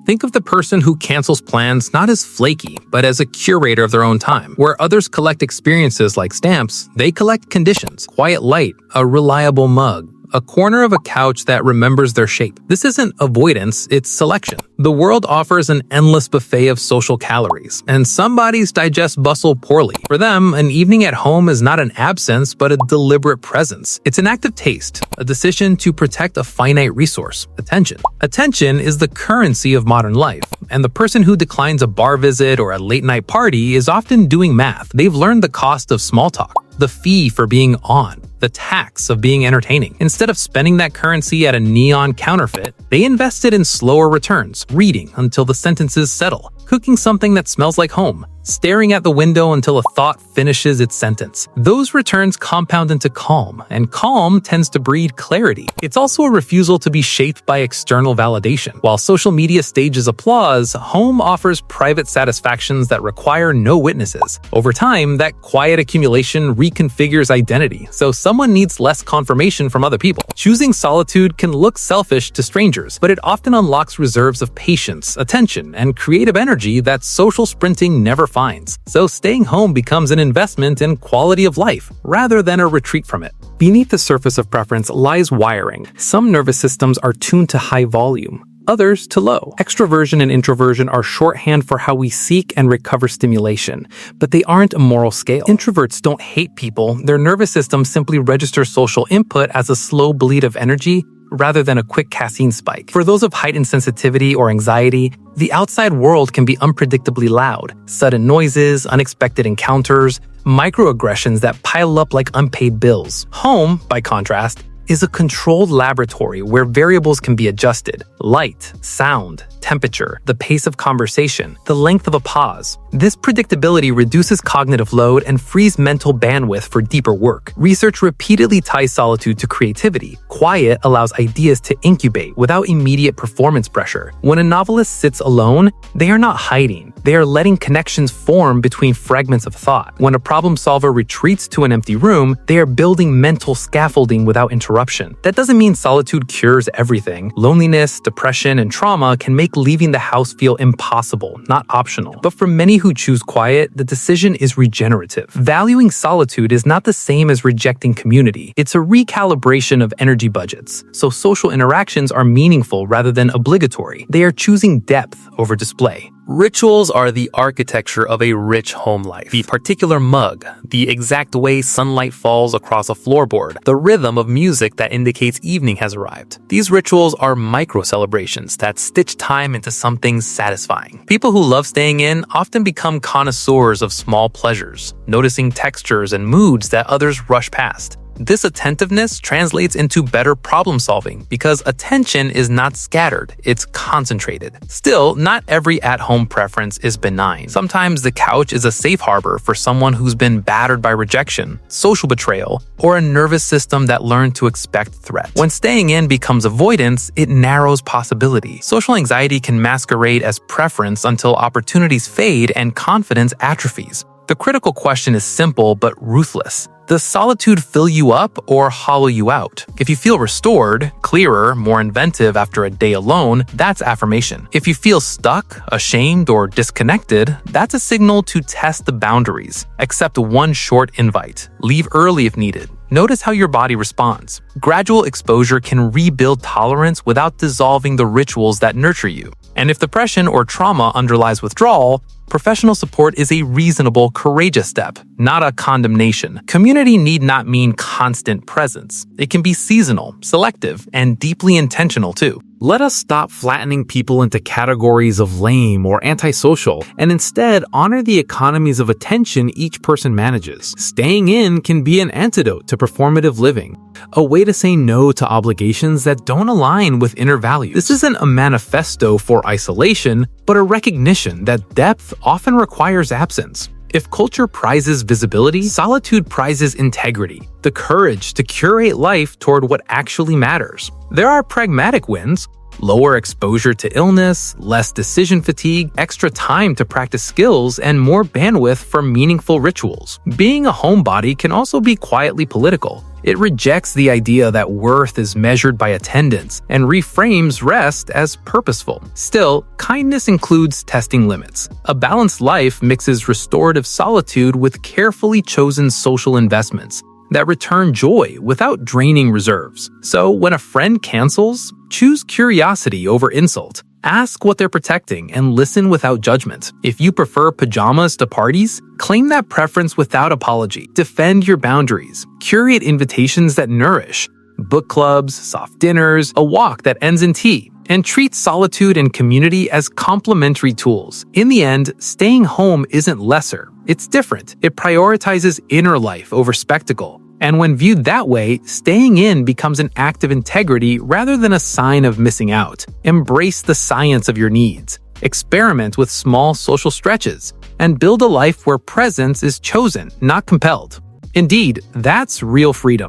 Think of the person who cancels plans not as flaky, but as a curator of their own time. Where others collect experiences like stamps, they collect conditions. Quiet light, a reliable mug, a corner of a couch that remembers their shape. This isn't avoidance, it's selection. The world offers an endless buffet of social calories, and some bodies digest bustle poorly. For them, an evening at home is not an absence, but a deliberate presence. It's an act of taste, a decision to protect a finite resource, attention. Attention is the currency of modern life, and the person who declines a bar visit or a late-night party is often doing math. They've learned the cost of small talk, the fee for being on, the tax of being entertaining. Instead of spending that currency at a neon counterfeit, they invested in slower returns, reading until the sentences settle, cooking something that smells like home, staring at the window until a thought finishes its sentence. Those returns compound into calm, and calm tends to breed clarity. It's also a refusal to be shaped by external validation. While social media stages applause, home offers private satisfactions that require no witnesses. Over time, that quiet accumulation reconfigures identity, so someone needs less confirmation from other people. Choosing solitude can look selfish to strangers, but it often unlocks reserves of patience, attention, and creative energy that social sprinting never finds. So staying home becomes an investment in quality of life, rather than a retreat from it. Beneath the surface of preference lies wiring. Some nervous systems are tuned to high volume, others to low. Extroversion and introversion are shorthand for how we seek and recover stimulation, but they aren't a moral scale. Introverts don't hate people. Their nervous system simply registers social input as a slow bleed of energy rather than a quick caffeine spike. For those of heightened sensitivity or anxiety, the outside world can be unpredictably loud. Sudden noises, unexpected encounters, microaggressions that pile up like unpaid bills. Home, by contrast, is a controlled laboratory where variables can be adjusted. Light, sound, temperature, the pace of conversation, the length of a pause. This predictability reduces cognitive load and frees mental bandwidth for deeper work. Research repeatedly ties solitude to creativity. Quiet allows ideas to incubate without immediate performance pressure. When a novelist sits alone, they are not hiding. They are letting connections form between fragments of thought. When a problem solver retreats to an empty room, they are building mental scaffolding without interruption. That doesn't mean solitude cures everything. Loneliness, depression, and trauma can make leaving the house feel impossible, not optional. But for many who choose quiet, the decision is regenerative. Valuing solitude is not the same as rejecting community. It's a recalibration of energy budgets. So social interactions are meaningful rather than obligatory. They are choosing depth over display. Rituals are the architecture of a rich home life. The particular mug, the exact way sunlight falls across a floorboard, the rhythm of music that indicates evening has arrived. These rituals are micro-celebrations that stitch time into something satisfying. People who love staying in often become connoisseurs of small pleasures, noticing textures and moods that others rush past. This attentiveness translates into better problem solving because attention is not scattered, it's concentrated. Still, not every at-home preference is benign. Sometimes the couch is a safe harbor for someone who's been battered by rejection, social betrayal, or a nervous system that learned to expect threat. When staying in becomes avoidance, it narrows possibility. Social anxiety can masquerade as preference until opportunities fade and confidence atrophies. The critical question is simple but ruthless. Does solitude fill you up or hollow you out? If you feel restored, clearer, more inventive after a day alone, that's affirmation. If you feel stuck, ashamed, or disconnected, that's a signal to test the boundaries. Accept one short invite. Leave early if needed. Notice how your body responds. Gradual exposure can rebuild tolerance without dissolving the rituals that nurture you. And if depression or trauma underlies withdrawal, professional support is a reasonable, courageous step, not a condemnation. Community need not mean constant presence. It can be seasonal, selective, and deeply intentional too. Let us stop flattening people into categories of lame or antisocial, and instead honor the economies of attention each person manages. Staying in can be an antidote to performative living, a way to say no to obligations that don't align with inner values. This isn't a manifesto for isolation, but a recognition that depth often requires absence. If culture prizes visibility, solitude prizes integrity, the courage to curate life toward what actually matters. There are pragmatic wins. lower exposure to illness, less decision fatigue, extra time to practice skills, and more bandwidth for meaningful rituals. Being a homebody can also be quietly political. It rejects the idea that worth is measured by attendance and reframes rest as purposeful. Still, kindness includes testing limits. A balanced life mixes restorative solitude with carefully chosen social investments that return joy without draining reserves. So when a friend cancels, choose curiosity over insult. Ask what they're protecting and listen without judgment. If you prefer pajamas to parties, claim that preference without apology. Defend your boundaries. Curate invitations that nourish. Book clubs, soft dinners, a walk that ends in tea. And treat solitude and community as complementary tools. In the end, staying home isn't lesser. It's different. It prioritizes inner life over spectacle. And when viewed that way, staying in becomes an act of integrity rather than a sign of missing out. Embrace the science of your needs. Experiment with small social stretches. And build a life where presence is chosen, not compelled. Indeed, that's real freedom.